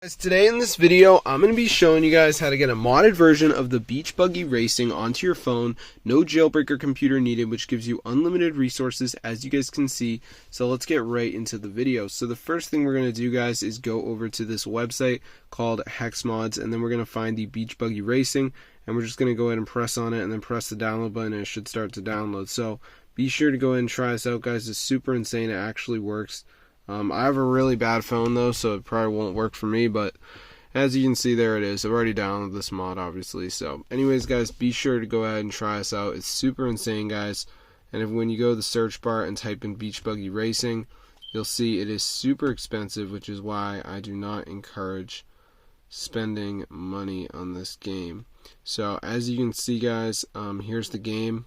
Guys, today in this video, I'm going to be showing you guys how to get a modded version of the Beach Buggy Racing onto your phone. No jailbreak or computer needed, which gives you unlimited resources, as you guys can see. So let's get right into the video. So the first thing we're going to do, guys, is go over to this website called Hex Mods, and then we're going to find the Beach Buggy Racing, and we're just going to go ahead and press on it, and then press the download button, and it should start to download. So be sure to go ahead and try this out, guys. It's super insane. It actually works. I have a really bad phone though, so it probably won't work for me, but as you can see, there it is. I've already downloaded this mod, obviously. So anyways, guys, be sure to go ahead and try this out. It's super insane, guys. And when you go to the search bar and type in Beach Buggy Racing, you'll see it is super expensive, which is why I do not encourage spending money on this game. So as you can see, guys, here's the game.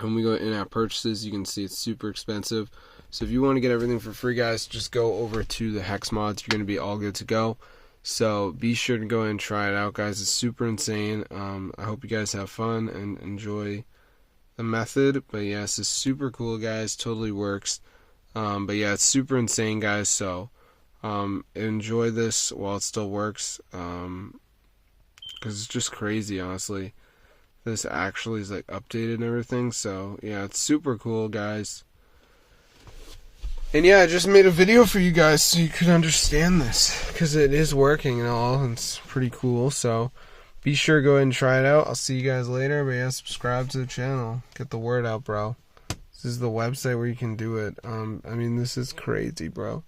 When we go in-app purchases, you can see it's super expensive. So if you want to get everything for free, guys, just go over to the Hex Mods. You're going to be all good to go. So be sure to go ahead and try it out, guys. It's super insane. I hope you guys have fun and enjoy the method. But yes, it's super cool, guys. Totally works. But yeah, it's super insane, guys. So enjoy this while it still works. Because it's just crazy, honestly. This actually is like updated and everything. So yeah, it's super cool, guys. And yeah, I just made a video for you guys so you could understand this, because it is working and all, and it's pretty cool. So be sure to go ahead and try it out. I'll see you guys later. But yeah, subscribe to the channel. Get the word out, bro. This is the website where you can do it. I mean, this is crazy, bro.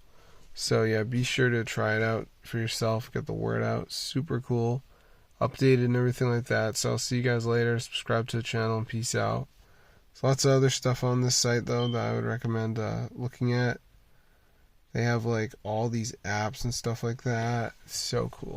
So yeah, be sure to try it out for yourself. Get the word out. Super cool. Updated and everything like that. So I'll see you guys later. Subscribe to the channel and peace out. There's lots of other stuff on this site though that I would recommend looking at. They have like all these apps and stuff like that. It's so cool.